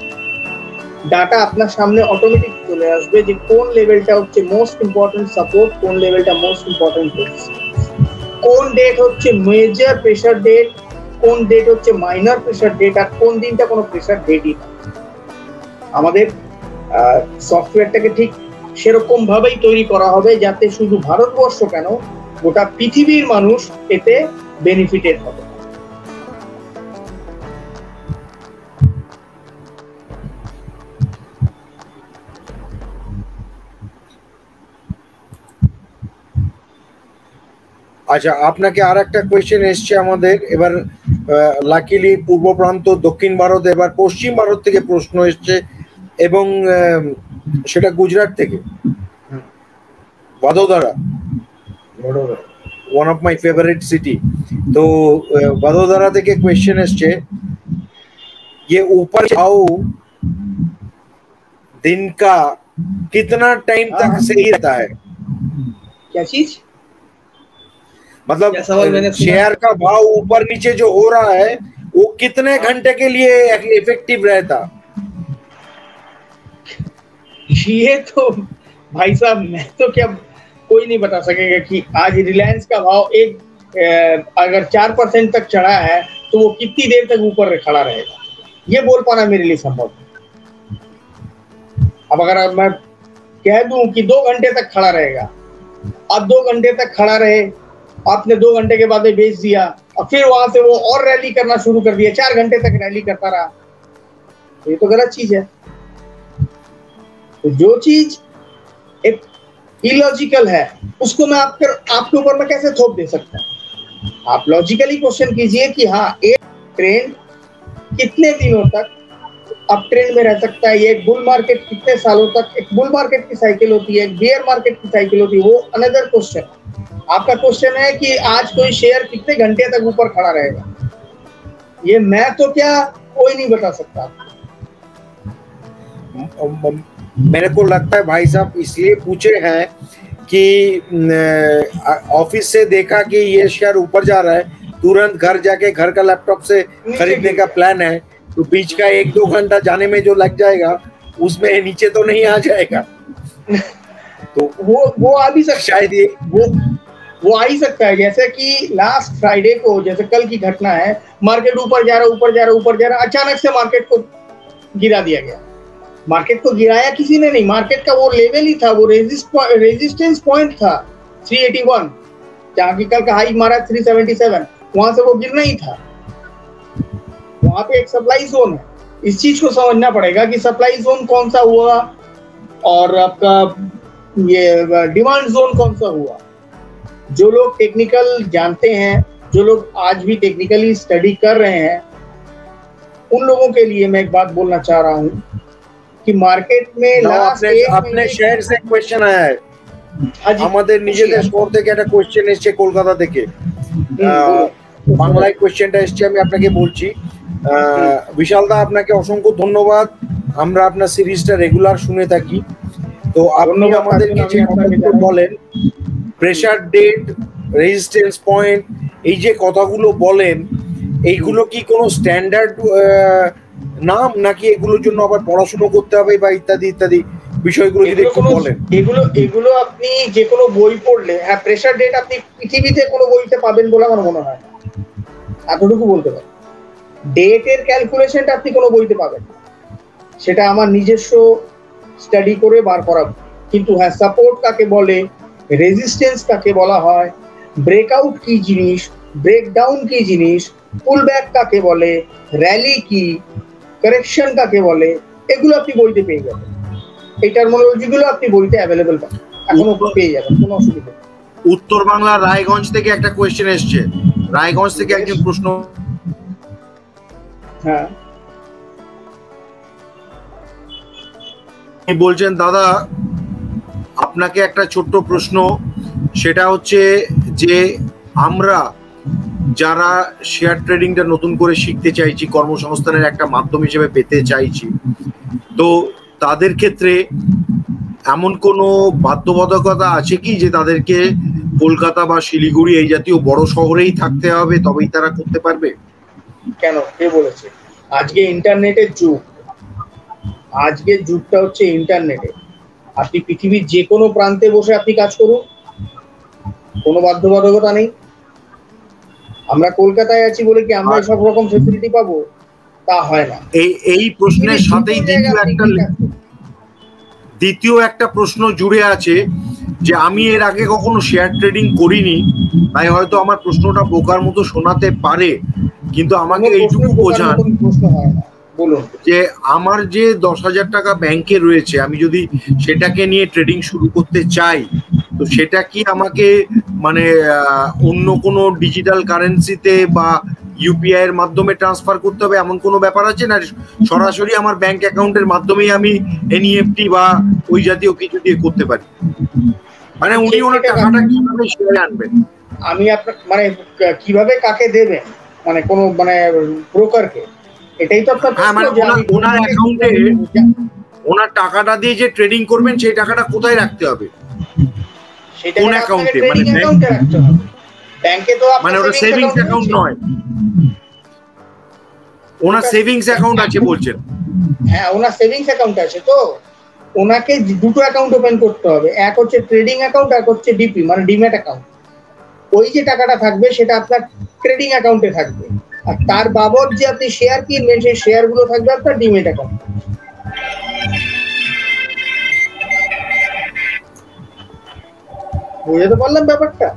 ডাটা আপনার সামনে অটোমেটিক চলে আসবে যে কোন লেভেলটা হচ্ছে মোস্ট ইম্পর্টেন্ট সাপোর্ট, কোন লেভেলটা মোস্ট ইম্পর্টেন্ট রেজিস্ট্যান্স, কোন ডেট হচ্ছে মেজর প্রেসার ডেট, কোন ডেট হচ্ছে মাইনর প্রেসার ডেট, আর কোন দিনটা কোনো প্রেসার ডেটই না। আমাদের সফটওয়্যারটাকে ঠিক সেরকম ভাবেই তৈরি করা হবে যাতে শুধু ভারতবর্ষ কেন, গোটা পৃথিবীর মানুষ এতে বেনিফিটেড হবে। আচ্ছা, আপনাকে আর একটা কোয়েশ্চেন এসছে আমাদের, এবার লাকিলি পূর্ব প্রান্ত, দক্ষিণ ভারত, এবার পশ্চিম ভারত থেকে প্রশ্ন এসছে এবং সেটা গুজরাট থেকে, Vadodara, one of my favorite city। तो वडोदरा থেকে क्वेश्चन এসছে, ये ऊपर जाओ दिन का कितना टाइम तक सही रहता है? क्या चीज? मतलब शेयर का भाव ऊपर नीचे जो हो रहा है वो कितने घंटे के लिए इफेक्टिव रहता? ये तो भाई साहब मैं तो क्या कोई नहीं बता सकेगा कि आज रिलायंस का भाव अगर 4% तक चढ़ा है तो वो कितनी देर तक ऊपर खड़ा रहेगा, ये बोल पाना मेरे लिए संभव है। अब अगर मैं कह दूं कि 2 घंटे तक खड़ा रहेगा, अब 2 घंटे तक खड़ा रहे, आपने 2 घंटे के बाद बेच दिया और फिर वहां से वो और रैली करना शुरू कर दिया, 4 घंटे तक रैली करता रहा, ये तो गलत चीज है। तो जो चीज एक इलॉजिकल है उसको मैं आपके ऊपर मैं कैसे थोप दे सकता हूँ? आप लॉजिकली क्वेश्चन कीजिए कि हाँ एक ट्रेंड कितने दिनों तक अप ट्रेंड में रह सकता है, ये एक बुल मार्केट कितने सालों तक, एक बुल मार्केट की साइकिल होती है, एक बियर मार्केट की साइकिल होती है, वो अनदर क्वेश्चन। आपका क्वेश्चन है कि आज कोई शेयर कितने घंटे तक ऊपर खड़ा रहेगा, ये मैं तो क्या कोई नहीं बता सकता। मेरे को लगता है भाई साहब इसलिए पूछे हैं कि ऑफिस से देखा कि ये शेयर ऊपर जा रहा है, तुरंत घर जाके घर का लैपटॉप से खरीदने का प्लान है, तो बीच का 1-2 घंटा जाने में जो लग जाएगा उसमें नीचे तो नहीं आ जाएगा। तो वो आ भी सकता, शायद ये वो आ ही सकता है। जैसे कि लास्ट फ्राइडे को, जैसे कल की घटना है, मार्केट ऊपर जा रहा, अचानक से मार्केट को गिरा दिया गया। मार्केट को गिराया किसी ने नहीं, मार्केट का वो लेवल ही था, वो रेजिस्टेंस पॉइंट था 381, जहाँ की कल का हाई मारा 377, वहां से वो गिरना ही था। वहां पे एक सप्लाई जोन है, इस चीज को समझना पड़ेगा कि सप्लाई जोन कौन सा हुआ और आपका ये डिमांड जोन कौन सा हुआ। जो लोग टेक्निकल जानते हैं, जो लोग आज भी टेक्निकली स्टडी कर रहे हैं, उन लोगों के लिए मैं एक बात बोलना चाह रहा हूँ कि মার্কেট में লাস্ট আপনি শেয়ার से क्वेश्चन आया है আমাদের নিজেদের স্টোর থেকে একটা কোশ্চেন এসেছে কলকাতা থেকে, বাংলায় কোশ্চেনটা এসেছে, আমি আপনাকে বলছি। বিশাল দা আপনাকে অসংখ্য ধন্যবাদ, আমরা আপনার সিরিজটা রেগুলার শুনে থাকি। তো আপনি আমাদেরকে যে কথাগুলো বলেন, প্রেসার ডেট, রেজিস্ট্যান্স পয়েন্ট, এই যে কথাগুলো বলেন, এইগুলো কি কোনো স্ট্যান্ডার্ড নাম নাকি এগুলোর জন্য আবার পড়াশোনা করতে হবে বা ইত্যাদি ইত্যাদি বিষয়গুলো যদি একটু বলেন। এগুলো আপনি যে কোনো বই পড়লে, হ্যাঁ প্রেসার ডেট আপনি পৃথিবীতে কোনো বইতে পাবেন বলে আমার মনে হয় না, এতটুকু বলতে পারি। ডেটের ক্যালকুলেশনটা আপনি কোনো বইতে পাবেন, সেটা আমার নিজস্ব স্টাডি করে বার করা। কিন্তু হ্যাঁ সাপোর্ট কাকে বলে, রেজিস্ট্যান্স কাকে বলা হয়, ব্রেকআউট কি জিনিস, ব্রেকডাউন কি জিনিস, পুলব্যাক কাকে বলে, র্যালি কি, কারেকশন কাকে বলে, এগুলো আপনি বইতে পেয়ে যাবেন। এই টার্মিনোলজিগুলো আপনি বইতে অ্যাভেলেবল পাবেন, এখনো পেয়ে যাবেন, কোনো অসুবিধা নেই। উত্তর বাংলা রায়গঞ্জ থেকে একটা কোশ্চেন এসেছে, রায়গঞ্জ থেকে একজন প্রশ্ন, হ্যাঁ বলছেন দাদা আপনাকে একটা ছোট্ট প্রশ্ন, সেটা হচ্ছে যে আমরা যারা শেয়ার ট্রেডিংটা নতুন করে শিখতে চাইছি, কর্মসংস্থানের একটা মাধ্যম হিসেবে পেতে চাইছি, তো তাদের ক্ষেত্রে এমন কোনো বাধ্যবাধকতা আছে কি যে তাদেরকে কলকাতা বা শিলিগুড়ি এই জাতীয় বড় শহরেই থাকতে হবে তবেই তারা করতে পারবে? কেন, কে বলেছে? আজকে ইন্টারনেটের যুগ, আজকের যুগটা হচ্ছে ইন্টারনেটে। আপনি পৃথিবীর যে কোনো প্রান্তে বসে আপনি কাজ করুন, কোনো বাধ্যবাধকতা নেই। আমরা কলকাতায় আছি বলে কি আমরা সব রকম ফেসিলিটি পাবো? তা হয় না। এই প্রশ্নের সাথেই দ্বিতীয় একটা প্রশ্ন জুড়ে আছে যে আমি এর আগে কখনো শেয়ার ট্রেডিং করিনি, তাই হয়তো আমার প্রশ্নটা বোকার মতো শোনাতে পারে, কিন্তু আমাকে এইটুকু বোঝান যে আমার যে 10,000 টাকা ব্যাংকে রয়েছে, আমি যদি সেটাকে নিয়ে ট্রেডিং শুরু করতে চাই, তো সেটা কি আমাকে মানে অন্য কোনো ডিজিটাল কারেন্সিতে বা ইউপিআই এর মাধ্যমে ট্রান্সফার করতে হবে এমন কোনো ব্যাপার আছে না? সরাসরি আমার ব্যাংক অ্যাকাউন্টের মাধ্যমেই আমি এনইএফটি বা ওই জাতীয় কিছু দিয়ে করতে পারি? মানে উনি ওনার টাকাটা কিভাবে শেয়ারে আনবেন? আমি আপনার মানে কিভাবে কাকে দেবেন, মানে কোন মানে ব্রোকারকে? এটাই তো আপনার। হ্যাঁ, মানে ওনার অ্যাকাউন্টে ওনার টাকাটা দিয়ে যে ট্রেডিং করবেন সেই টাকাটা কোথায় রাখতে হবে? কোন অ্যাকাউন্টে? মানে ব্যাংকে রাখতে হবে। ব্যাংকে তো মানে ওটা সেভিংস অ্যাকাউন্ট নয়, ওনার সেভিংস অ্যাকাউন্ট আছে বলছেন? হ্যাঁ, ওনার সেভিংস অ্যাকাউন্ট আছে। তো ওনাকে দুটো অ্যাকাউন্ট ওপেন করতে হবে, এক হচ্ছে ট্রেডিং অ্যাকাউন্ট, এক হচ্ছে ডিপি মানে ডিম্যাট অ্যাকাউন্ট। ওই যে টাকাটা থাকবে সেটা আপনার ট্রেডিং অ্যাকাউন্টে থাকবে, আর তার বাবদ যে আপনি শেয়ার কিনবেন সেই শেয়ার গুলো থাকবে আপনার ডিম্যাট অ্যাকাউন্ট। বুঝতে পারলাম ব্যাপারটা?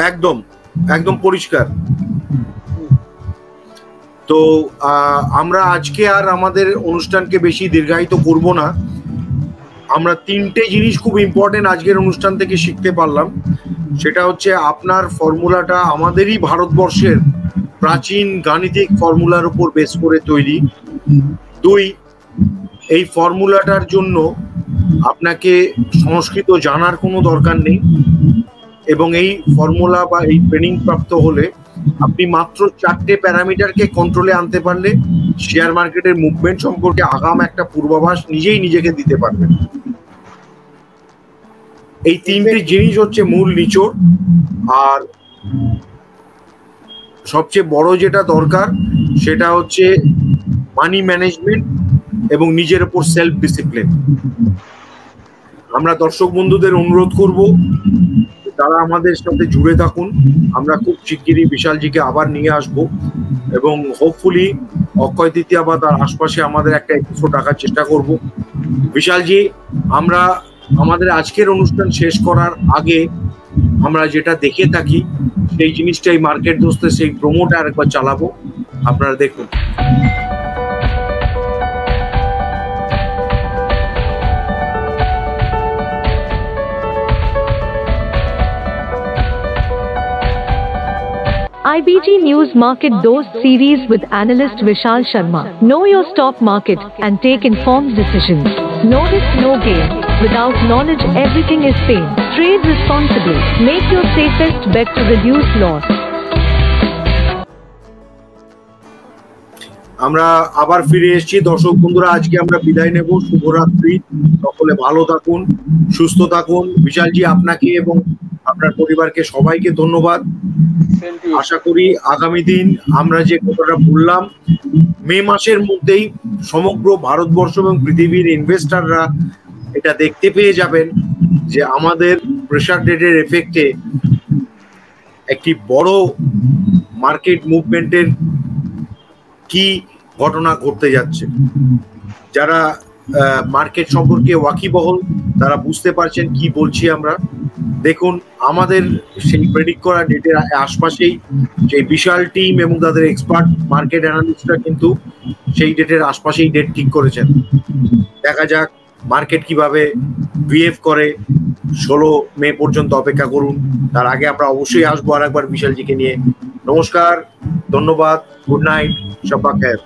একদম একদম পরিষ্কার। তো আমরা আজকে আর আমাদের অনুষ্ঠানকে বেশি দীর্ঘায়িত করব না। আমরা তিনটে জিনিস খুব ইম্পর্টেন্ট আজকের অনুষ্ঠান থেকে শিখতে পারলাম। সেটা হচ্ছে আপনার ফর্মুলাটা আমাদেরই ভারতবর্ষের প্রাচীন গাণিতিক ফর্মুলার উপর বেস করে তৈরি। 2, এই ফর্মুলাটার জন্য আপনাকে সংস্কৃত জানার কোনো দরকার নেই, এবং এই ফর্মুলা বা এই ট্রেনিং প্রাপ্ত হলে আপনি মাত্র 4টে প্যারামিটারকে কন্ট্রোলে আনতে পারলে শেয়ার মার্কেটের মুভমেন্ট সম্পর্কে আগাম একটা পূর্বাভাস নিজেই নিজেকে দিতে পারবেন। এই 3টে জিনিস হচ্ছে মূল নিচড়। আর সবচেয়ে বড় যেটা দরকার সেটা হচ্ছে মানি ম্যানেজমেন্ট এবং নিজের উপর সেলফ ডিসিপ্লিন। আমরা দর্শক বন্ধুদের অনুরোধ করব তারা আমাদের সাথে জুড়ে থাকুন। আমরা খুব শিগগিরই বিশালজিকে আবার নিয়ে আসব এবং হোপফুলি অক্ষয় তৃতীয়া বা তার আশপাশে আমাদের একটা এপিসোড রাখার চেষ্টা করব। বিশালজি, আমরা আমাদের আজকের অনুষ্ঠান শেষ করার আগে আমরা যেটা দেখে থাকি সেই জিনিসটাই মার্কেট দোস্তে সেই প্রোমোটা আরেকবার চালাবো, আপনারা দেখুন। IBG News Market Dost series with analyst Vishal Sharma. Know your stock market and take informed decisions. No risk, no gain. Without knowledge, everything is pain. Trade responsibly. Make your safest bet to reduce loss. আমরা আবার ফিরে এসেছি দর্শক বন্ধুরা। আজকে আমরা বিদায় নেব। শুভরাত্রি, সকলে ভালো থাকুন, সুস্থ থাকুন। বিশালজি, আপনাকে এবং আপনার পরিবারকে সবাইকে ধন্যবাদ। আশা করি আগামী দিন আমরা যে কথাটা বললাম, মে মাসের মধ্যেই সমগ্র ভারতবর্ষ এবং পৃথিবীর ইনভেস্টররা এটা দেখতে পেয়ে যাবেন যে আমাদের প্রেসার ডেটের এফেক্টে একটি বড় মার্কেট মুভমেন্টের কি ঘটনা ঘটতে যাচ্ছে। যারা মার্কেট সম্পর্কে ওয়াকিবহল তারা বুঝতে পারছেন কি বলছি আমরা। দেখুন, আমাদের সেই প্রেডিক্ট করা ডেটের আশপাশেই সেই বিশাল টিম এবং তাদের এক্সপার্ট মার্কেট অ্যানালিস্টরা কিন্তু সেই ডেটের আশপাশেই ডেট ঠিক করেছেন। দেখা যাক মার্কেট কিভাবে বিহেভ করে। 16 মে পর্যন্ত অপেক্ষা করুন। তার আগে আমরা অবশ্যই আসবো আর একবার বিশালজিকে নিয়ে। নমস্কার, ধন্যবাদ, গুড নাইট, শব্বা খায়ের।